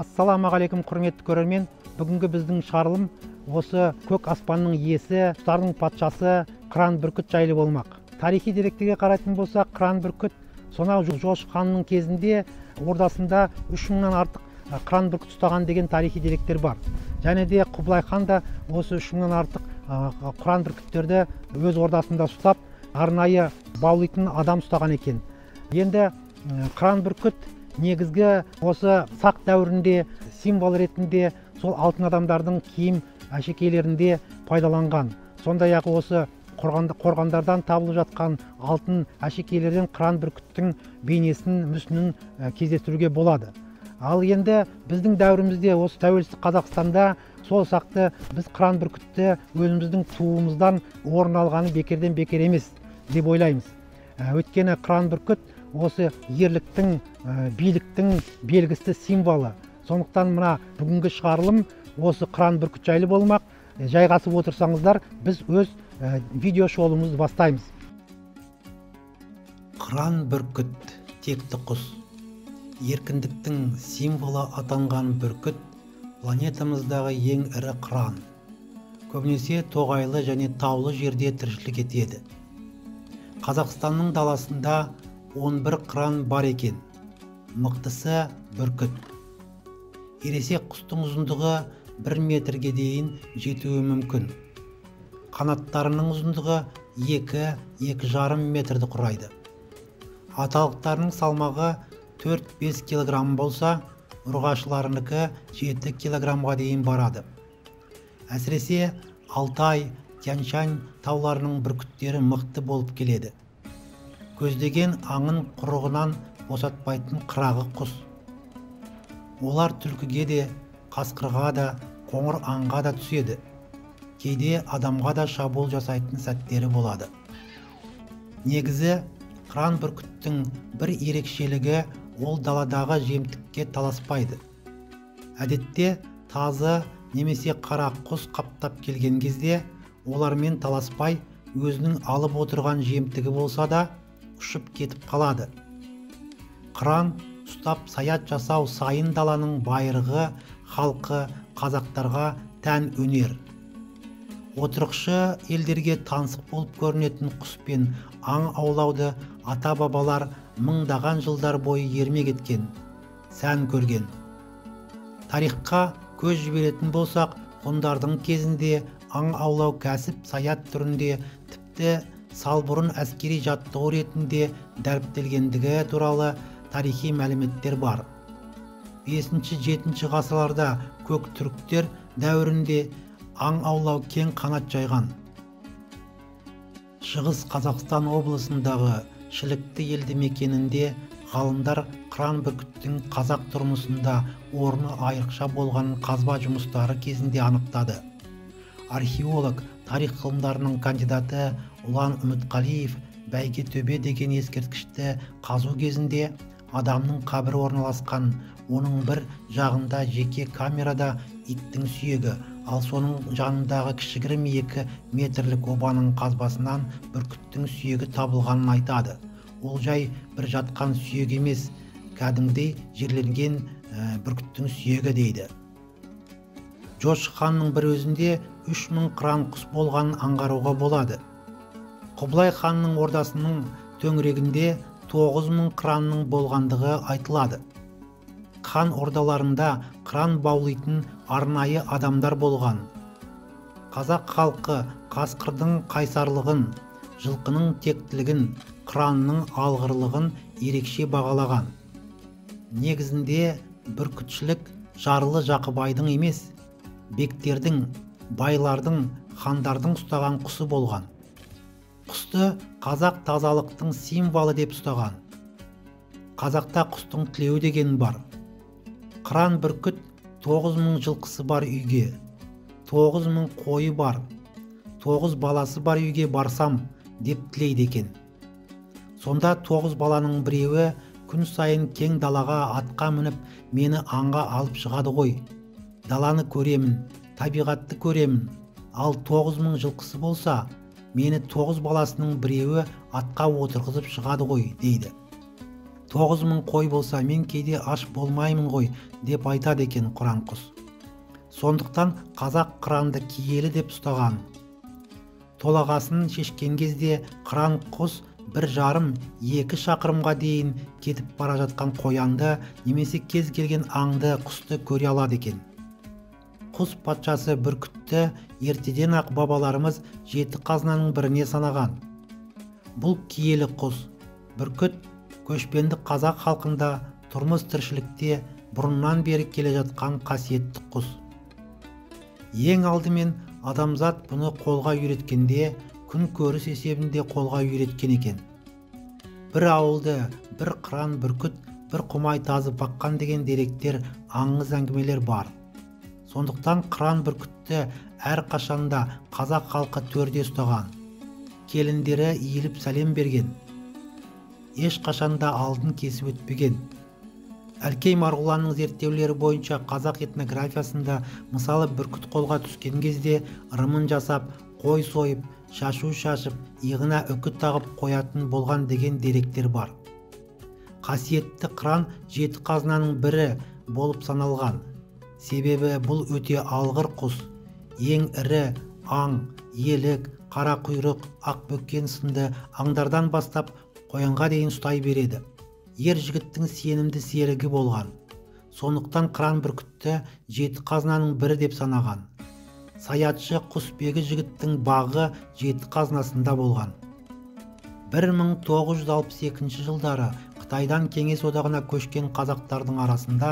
Ассалаумағалейкум құрметті көрермен. Бүгінгі біздің шығарылым осы көк аспанның иесі, құстардың патшасы қыран бүркіт жайлы болмақ. Тарихи деректерге қарайтын болсақ, қыран бүркіт сонау Жошы ханның кезінде ордасында 3000-нан артық қыран бүркіт ұстаған деген тарихи деректер бар. Және де Құбылай хан да осы 3000-нан артық қыран бүркіттерді өз ордасында ұстап, арнайы баулайтын адам ұстаған екен. Енді қыран бүркіт негізгі осы сақ дәуірінде символ ретінде сол алтын адамдардың киім әшекейлерінде пайдаланған. Сондай-ақ осы қорғандардан табылып жатқан алтын әшекейлерден қыран бүркіттің бейнесін, мүсінін кездестіруге болады. Ал енді біздің дәуірімізде, осы тәуелсіз Қазақстанда сол сақты біз қыран бүркітті өзіміздің туымыздан орын алғаны бекерден бекер емес деп ойлаймыз. Өйткені қыран бүркіт осы ерліктің, биліктің белгісі символы. Сондықтан мына бүгінгі шығарылым осы қыран бүркіт жайлы болмақ. Жайғасып отырсаңыздар, біз өз видео шолуымызды бастаймыз. Қыран бүркіт текті құс. Еркіндіктің символы атанған бүркіт планетамыздағы ең ірі қыран. Көбінесе тоғайлы және таулы жерде тіршілік етеді. Қазақстанның даласында 11 қыран бар екен. Мықтысы бүркіт. Ересек құстың ұзындығы 1 метрге дейін жетуі мүмкін. Қанаттарының ұзындығы 2-2,5 метрді құрайды. Аталықтарының салмағы 4-5 килограмм болса, ұрғашыларынікі 7 килограммға дейін барады. Әсіресе Алтай, Тянь-Шань тауларының бүркіттері мықты болып келеді. Көздеген аңын құрығынан босатпайтын қырағы құс. Олар түлкіге де, қасқырға да, қоңыр аңға да түседі. Кейде адамға да шабуыл жасайтын сәттері болады. Негізі, қыран бүркіттің бір ерекшелігі ол даладағы жемтікке таласпайды. Әдетте тазы немесе қара құс қаптап келген кезде олармен таласпай, өзінің алып отырған жемтігі болса да ұшып кетіп қалады. Қыран ұстап саят жасау сайын даланың байырғы халқы қазақтарға тән өнер. Отырықшы елдерге таңсық болып көрінетін құспен аң аулауды ата-бабалар мыңдаған жылдар бойы ермек еткен, сән көрген. Тарихқа көз жіберетін болсақ, ғұндардың кезінде аң аулау кәсіп саят түрінде, тіпті салбұрын әскери жаттығу ретінде дәріптелгендігі туралы тарихи мәліметтер бар. 5-7 ғасырларда көк түріктер дәуірінде аң аулау кең қанат жайған. Шығыс Қазақстан облысындағы Шілікті елді мекенінде ғалымдар қыран бүркіттің қазақ тұрмысында орны айрықша болған қазба жұмыстары кезінде анықтады. Археолог, тарих ғылымдарының кандидаты Ұлан Үмітқалиев Бәйгетөбе деген ескерткішті қазу кезінде адамның қабірі орналасқан, оның бір жағында жеке камерада иттің сүйегі, ал соның жанындағы кішігірім 2 метрлік обаның қазбасынан бүркіттің сүйегі табылғанын айтады. Ол жай бір жатқан сүйек емес, кәдімгідей жерленген бүркіттің сүйегі дейді. Жошы ханның бір өзінде 3000 қыран құс болғанын аңғаруға болады. Құбылай ханның ордасының төңірегінде 9000 қыранның болғандығы айтылады. Хан ордаларында қыран баулайтын арнайы адамдар болған. Қазақ халқы қасқырдың қайсарлығын, жылқының тектілігін, қыранның алғырлығын ерекше бағалаған. Негізінде бүркітшілік жарлы Жақыбайдың емес, бектердің, байлардың, хандардың ұстаған құсы болған. Құсты қазақ тазалықтың символы деп ұстаған. Қазақта құстың тілеуі деген бар. Қыран бүркіт 9000 жылқысы бар үйге, 9000 қойы бар, 9 баласы бар үйге барсам деп тілейді екен. Сонда 9 баланың біреуі күн сайын кең далаға атқа мініп мені аңға алып шығады ғой. Даланы көремін, табиғатты көремін. Ал 9000 жылқысы болса, мені 9 баласының біреуі атқа отырғызып шығады ғой дейді. 9.000 қой болса мен кейде аш болмаймын ғой деп айтады екен қыран құс. Сондықтан қазақ қыранды киелі деп ұстаған. Толағасын шешкен кезде қыран құс 1,5-2 шақырымға дейін кетіп бара жатқан қоянды немесе кез келген аңды құсты көре алады екен. Құс патшасы бүркітті ертеден ақ бабаларымыз 7 қазынаның біріне санаған. Бұл киелі құс. Бүркіт көшпенді қазақ халқында тұрмыс тіршілікте бұрыннан бері келе жатқан қасиетті құс. Ең алдымен адамзат бұны қолға үйреткенде күн көріс есебінде қолға үйреткен екен. Бір ауылды бір қыран бүркіт, бір құмай тазы баққан деген деректер, аңыз әңгімелер бар. Сондықтан қыран бүркітті әр қашанда қазақ халқы төрде ұстаған. Келіндері иіліп сәлем берген. Еш қашанда алдын кесіп өтпеген. Әлкей Марғұланның зерттеулері бойынша қазақ этнографиясында мысалы бүркіт қолға түскен кезде ырымын жасап, қой сойып, шашу шашып, иығына үкі тағып қоятын болған деген деректер бар. Қасиетті қыран 7 қазынаның бірі болып саналған. Себебі бұл өте алғыр құс. Ең ірі аң, елік, қара құйрық, ақбөкен сынды аңдардан бастап қоянға дейін ұстай береді. Ер жігіттің сенімді серігі болған. Сондықтан қыран бүркітті 7 қазынаның бірі деп санаған. Саятшы құсбегі жігіттің бағы 7 қазынасында болған. 1962 жылдары Қытайдан Кеңес одағына көшкен қазақтардың арасында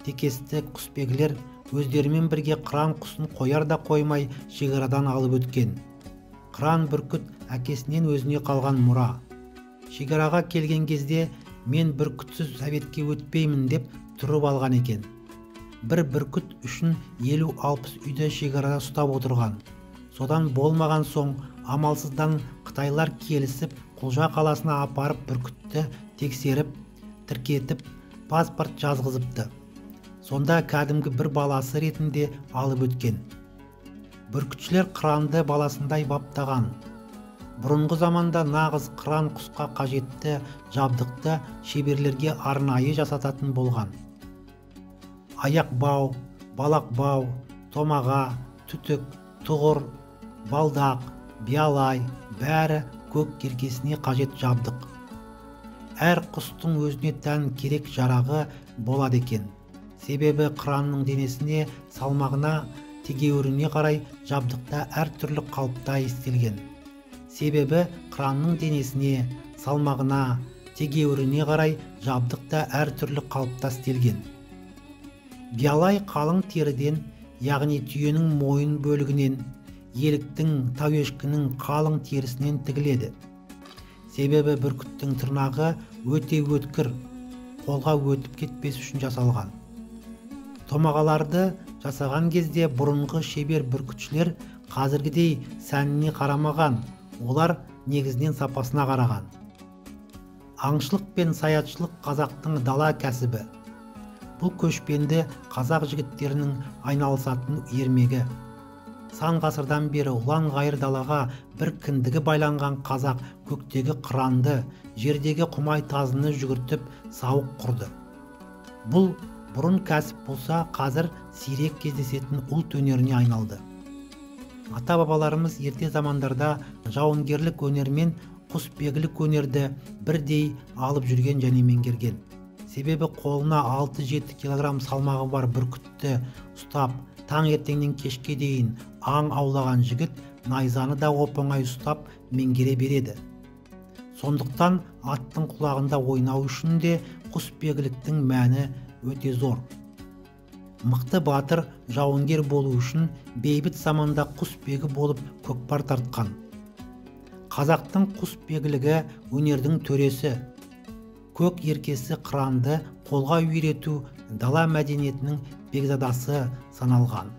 текесті құсбегілер өздерімен бірге қыран құсын қояр да қоймай шекарадан алып өткен. Қыран бүркіт әкесінен өзіне қалған мұра. Шекараға келген кезде мен бүркітсіз советке өтпеймін деп тұрып алған екен. Бір бүркіт үшін 50-60 үйді шекарада ұстап отырған. Содан болмаған соң амалсыздан Қытайлар келісіп Құлжа қаласына апарып бүркітті тексеріп, тіркетіп, паспорт жазғызыпты. Сонда кәдімгі бір баласы ретінде алып өткен. Бүркітшілер қыранды баласындай баптаған. Бұрынғы заманда нағыз қыран құсқа қажетті жабдықты шеберлерге арнайы жасататын болған. Аяқ бау, балақ бау, томаға, түтік, тұғыр, балдақ, биялай, бәрі көк керкесіне қажет жабдық. Әр құстың өзіне тән керек жарағы болады екен. Себебі қыранның денесіне, салмағына, тегеуіріне қарай жабдықта әр түрлі қалыпта істелген. Себебі қыранның денесіне, салмағына, тегеуіріне қарай жабдықта әр түрлі қалыпта істелген. Биялай қалың теріден, яғни түйенің мойын бөлігінен, еліктің, тауешкінің қалың терісінен тігіледі. Себебі бүркіттің тырнағы өте өткір, қолға өтіп кетпес үшін жасалған. Томағаларды жасаған кезде бұрынғы шебер бүркітшілер қазіргідей сәніне қарамаған, олар негізінен сапасына қараған. Аңшылық пен саятшылық қазақтың дала кәсібі. Бұл көшпенді қазақ жігіттерінің айналысатын ермегі. Сан ғасырдан бері ұлан ғайыр далаға бір кіндігі байланған қазақ көктегі қыранды, жердегі құмай тазыны жүгіртіп сауық құрды. Бұл бұрын кәсіп болса, қазір сирек кездесетін ұлт өнеріне айналды. Ата-бабаларымыз ерте замандарда жауынгерлік өнермен құсбегілік өнерді бірдей алып жүрген және меңгерген. Себебі қолына 6-7 килограмм салмағы бар бүркітті ұстап, таң ертеңнен кешке дейін аң аулаған жігіт найзаны да оп-оңай ұстап меңгере береді. Сондықтан аттың құлағында ойнау үшін де құсбегіліктің мәні өте зор. Мықты батыр жауынгер болу үшін бейбіт заманда құсбегі болып көкпар тартқан. Қазақтың құсбегілігі өнердің төресі. Көк еркесі қыранды қолға үйрету дала мәдениетінің бекзадасы саналған.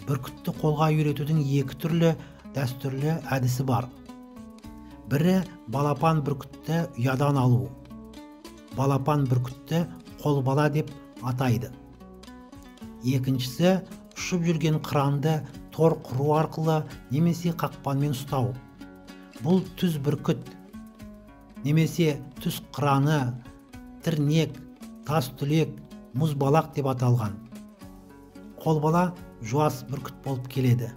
Бүркітті қолға үйретудің екі түрлі дәстүрлі әдісі бар. Бірі балапан бүркітті ұядан алу. Балапан бүркітті қолбала деп атайды. Екіншісі ұшып жүрген қыранды тор құру арқылы немесе қақпанмен ұстау. Бұл түз бүркіт. немесе түс қыраны, тірнек, тас түлек, мұзбалақ деп аталған. Қолбала жуас бүркіт болып келеді.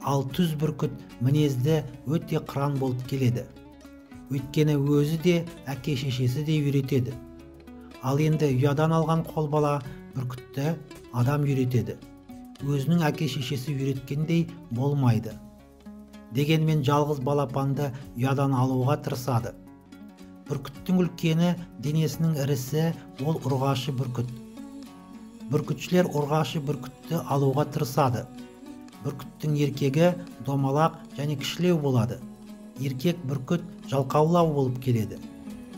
Ал түз бүркіт мінезді өте қыран болып келеді. Өйткені өзі де әке шешесі де үйретеді. Ал енді ұядан алған қолбала бүркітті адам үйретеді. Өзінің әке шешесі үйреткендей болмайды. Дегенмен жалғыз балапанды ұядан алуға тырысады. Бүркіттің үлкені, денесінің ірісі ол ұрғашы бүркіт. Бүркітшілер ұрғашы бүркітті алуға тырысады. Бүркіттің еркегі домалақ және кішілеу болады. Еркек бүркіт жалқаулау болып келеді.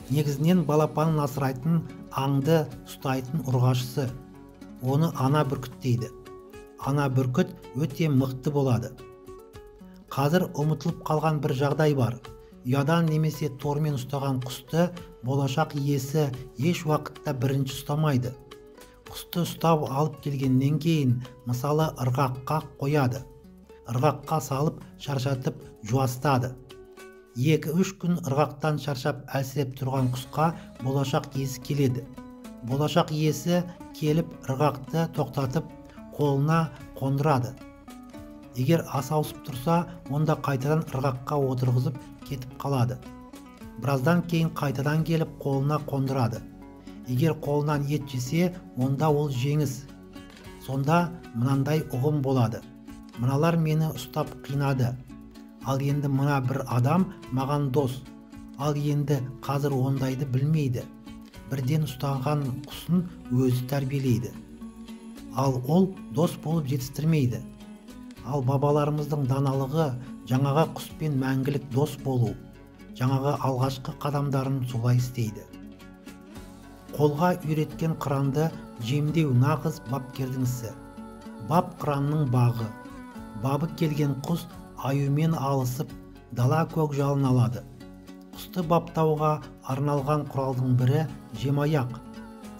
Негізінен балапанын асырайтын, аңды ұстайтын ұрғашысы. Оны ана бүркіт дейді. Ана бүркіт өте мықты болады. Қазір ұмытылып қалған бір жағдай бар. Ұядан немесе тормен ұстаған құсты болашақ иесі еш уақытта бірінші ұстамайды. Құсты ұстап алып келгеннен кейін, мысалы ырғаққа қояды. Ырғаққа салып шаршатып жуастады. 2-3 күн ырғақтан шаршап әлсіреп тұрған құсқа болашақ иесі келеді. Болашақ иесі келіп ырғақты тоқтатып қолына қондырады. Егер ас ауысып тұрса, онда қайтадан ырғаққа отырғызып кетіп қалады. Біраздан кейін қайтадан келіп қолына қондырады. Егер қолынан ет жесе, онда ол жеңіс. Сонда мынандай ұғым болады. Мыналар мені ұстап қинады. Ал енді мына бір адам маған дос. Ал енді қазір ондайды білмейді. Бірден ұстаған құсын өзі тәрбиелейді. Ал ол дос болып жетістірмейді. Ал бабаларымыздың даналығы жаңаға құспен мәңгілік дос болу. Жаңаға алғашқы қадамдарын солай істейді. Қолға үйреткен қыранды жемдеу нағыз бапкердің ісі. Бап қыранның бағы. Бабы келген құс аюмен алысып, дала көкжалын алады. Құсты баптауға арналған құралдың бірі жемаяқ,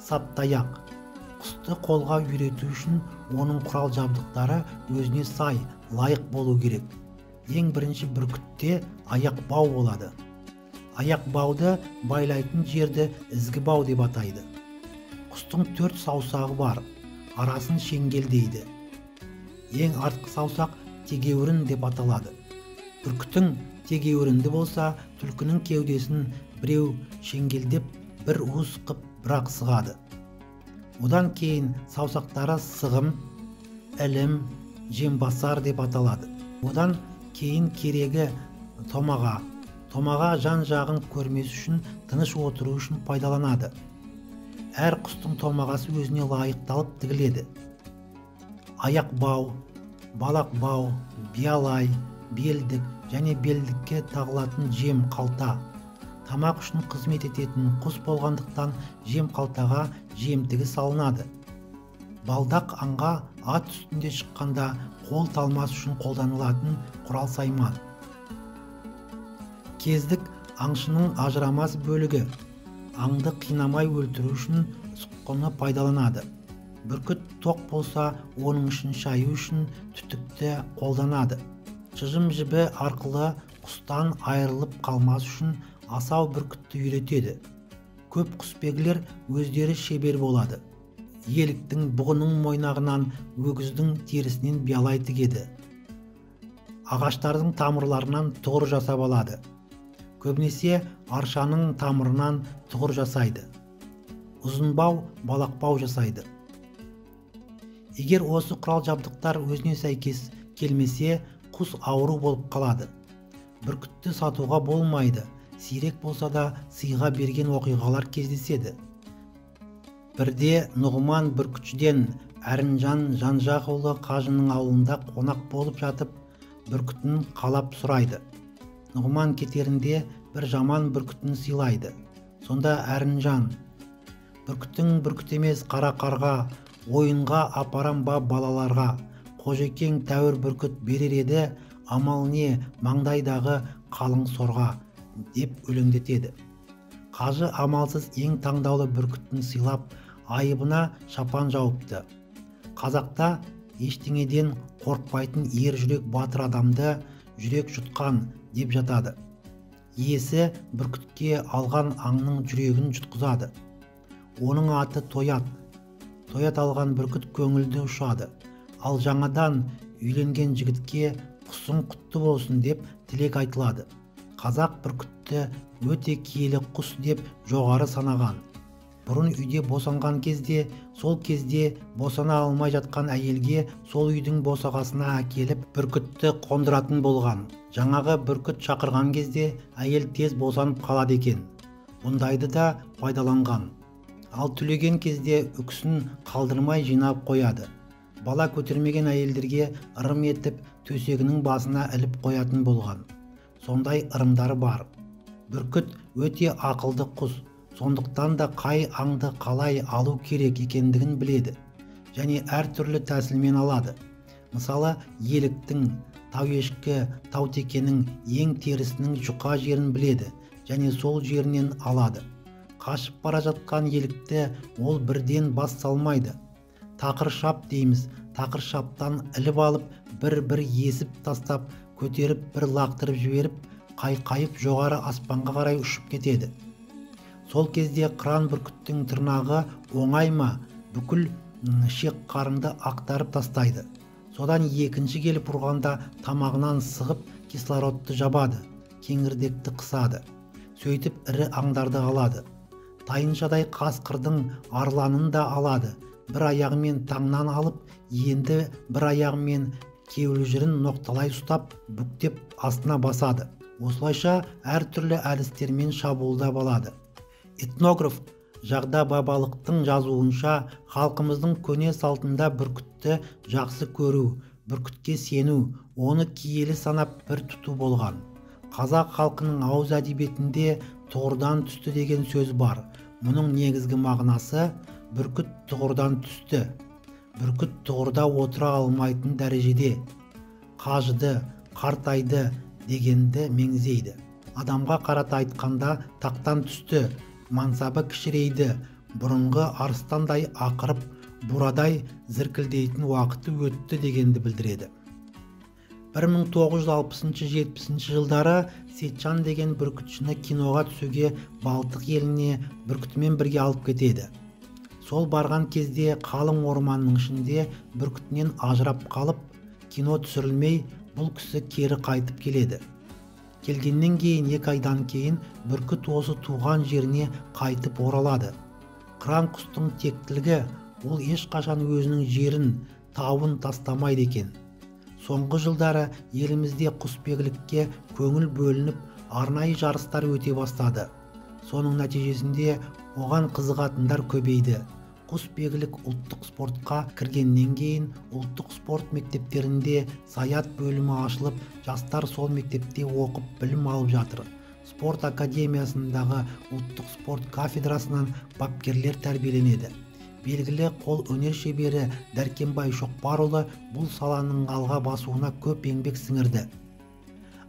саптаяқ. Құсты қолға үйрету үшін оның құрал жабдықтары өзіне сай, лайық болу керек. Ең бірінші бүркітте аяқ бау болады. Аяқ бауды байлайтын жерді ізгі бау деп атайды. Құстың 4 саусағы бар, арасын шеңгел дейді. Ең артқы саусақ тегеурін деп аталады. Бүркіттің тегеурінді болса, түлкінің кеудесін біреу шеңгелдеп, бір уыс қып бірақ сығады. Одан кейін саусақтары сығым, ілім, жембасар деп аталады. Одан кейін керегі томаға. Томаға жан-жағын көрмес үшін, тыныш отыру үшін пайдаланады. Әр құстың томағасы өзіне лайықталып тігіледі. Аяқ бау, балақ бау, биялай, белдік және белдікке тағылатын жем қалта. Тамақ үшін қызмет ететін құс болғандықтан жем қалтаға жемтігі салынады. Балдақ аңға ат үстінде шыққанда қол талмас үшін қолданылатын құрал сайман. Кездік аңшының ажырамас бөлігі. Аңды қинамай өлтіру үшін сұққыны пайдаланады. Бүркіт тоқ болса, оның үшін шаю үшін түтікті қолданады. Шыжым жібі арқылы құстан айырылып қалмас үшін асау бүркітті үйретеді. Көп құсбегілер өздері шебер болады. Еліктің бұғының мойнағынан өгіздің терісінен биялай тігеді. Ағаштардың тамырларынан тұғыр жасап алады. Көбінесе аршаның тамырынан тұғыр жасайды. Ұзынбау, балақбау жасайды. Егер осы құрал жабдықтар өзіне сәйкес келмесе, құс ауру болып қалады. Бүркітті сатуға болмайды. Сирек болса да сыйға берген оқиғалар кездеседі. Бірде Нұғман бүркітшіден Әрінжан Жанжақұлы қажының ауылында қонақ болып жатып, бүркітін қалап сұрайды. Нұғман кетерінде бір жаман бүркітін сыйлайды. Сонда Әрінжан: "Бүркітің бүркіт емес қара қарға, ойынға апарам ба балаларға. Қожекең тәуір бүркіт берер еді, амал не маңдайдағы қалың сорға", деп өлеңдетеді. Қажы амалсыз ең таңдаулы бүркіттін сыйлап, айыбына шапан жауыпты. Қазақта ештеңеден қорқпайтын ер жүрек батыр адамды жүрек жұтқан деп жатады. иесі бүркітке алған аңның жүрегін жұтқызады. Оның аты Тоят. Тоят алған бүркіт көңілді ұшады. Ал жаңадан үйленген жігітке құсың құтты болсын деп тілек айтылады. Қазақ бүркітті өте киелі құс деп жоғары санаған. Бұрын үйде босанған кезде, сол кезде босана алмай жатқан әйелге сол үйдің босағасына әкеліп бүркітті қондыратын болған. Жаңағы бүркіт шақырған кезде әйел тез босанып қалады екен. Бұндайды да пайдаланған. Ал түлеген кезде үкісін қалдырмай жинап қояды. Бала көтермеген әйелдерге ырым етіп төсегінің басына іліп қоятын болған. Сондай ырымдары бар. Бүркіт өте ақылды құс. Сондықтан да қай аңды қалай алу керек екендігін біледі және әртүрлі тәсілмен алады. Мысалы, еліктің, тауешкі, таутекенің ең терісінің жұқа жерін біледі және сол жерінен алады. Қашып бара жатқан елікті ол бірден бас салмайды. Тақыр шап дейміз. Тақыр шаптан іліп алып, бір есіп тастап, көтеріп бір лақтырып жіберіп, қайқайып жоғары аспанға қарай ұшып кетеді. Сол кезде қыран бүркіттің тырнағы оңай ма, бүкіл шек қарынды ақтарып тастайды. Содан екінші келіп ұрғанда тамағынан сығып кислородты жабады, кеңірдекті қысады. Сөйтіп ірі аңдарды алады. Тайыншадай қасқырдың арланын да алады. Бір аяғымен таңнан алып, енді бір аяғымен кеуілжірін ноқталай ұстап, бүктеп астына басады. Осылайша әртүрлі әдістермен шабуылдап алады. Этнограф Жағда Бабалықтың жазуынша, халқымыздың көне салтында бүркітті жақсы көру, бүркітке сену, оны киелі санап бір тұту болған. Қазақ халқының ауыз әдебиетінде тұғырдан түсті деген сөз бар. Мұның негізгі мағынасы бүркіт тұғырдан түсті. Бүркіт тұғырда отыра алмайтын дәрежеде, қажыды, қартайды дегенді меңзейді. Адамға қарата айтқанда тақтан түсті, мансабы кішірейді, бұрынғы арыстандай ақырып, бурадай зіркілдейтін уақыты өтті дегенді білдіреді. 1960-70 жылдары Сейтжан деген бүркітшіні киноға түсуге Балтық еліне бүркітімен бірге алып кетеді. Сол барған кезде қалың орманның ішінде бүркітінен ажырап қалып, кино түсірілмей, бұл кісі кері қайтып келеді. Келгеннен кейін 2 айдан кейін бүркіт осы туған жеріне қайтып оралады. Қыран құстың тектілігі, ол ешқашан өзінің жерін, тауын тастамайды екен. Соңғы жылдары елімізде құсбегілікке көңіл бөлініп, арнайы жарыстар өте бастады. Соның нәтижесінде оған қызығатындар көбейді. Құсбегілік ұлттық спортқа кіргеннен кейін ұлттық спорт мектептерінде саят бөлімі ашылып, жастар сол мектепте оқып білім алып жатыр. Спорт академиясындағы ұлттық спорт кафедрасынан бапкерлер тәрбиеленеді. Белгілі қол өнер шебері Дәркембай Шоқпарұлы бұл саланың алға басуына көп еңбек сіңірді.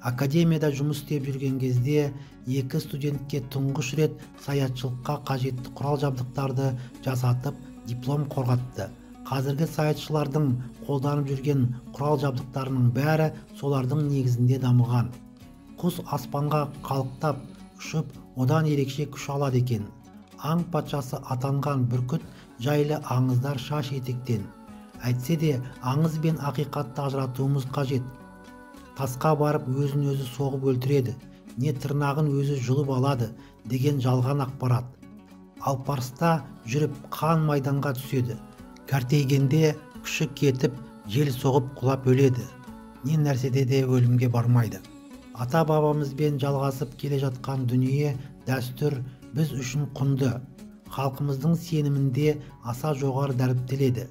Академияда жұмыс істеп жүрген кезде 2 студентке тұңғыш рет саятшылыққа қажетті құрал жабдықтарды жасатып, диплом қорғатты. Қазіргі саятшылардың қолданып жүрген құрал жабдықтарының бәрі солардың негізінде дамыған. Құс аспанға қалықтап, ұшып, одан ерекше күш алады екен. Аң патшасы атанған бүркіт жайлы аңыздар шаш етектен. Әйтсе де аңыз бен ақиқатты ажыратуымыз қажет. Тасқа барып өзін өзі соғып өлтіреді, не тырнағын өзі жұлып алады деген жалған ақпарат. Алпарыста жүріп қан майданға түседі. Кәртейгенде күші кетіп, жел соғып құлап өледі. Не нәрседе де өлімге бармайды. Ата-бабамызбен жалғасып келе жатқан дүние, дәстүр біз үшін құнды. Халқымыздың сенімінде аса жоғары дәріптеледі.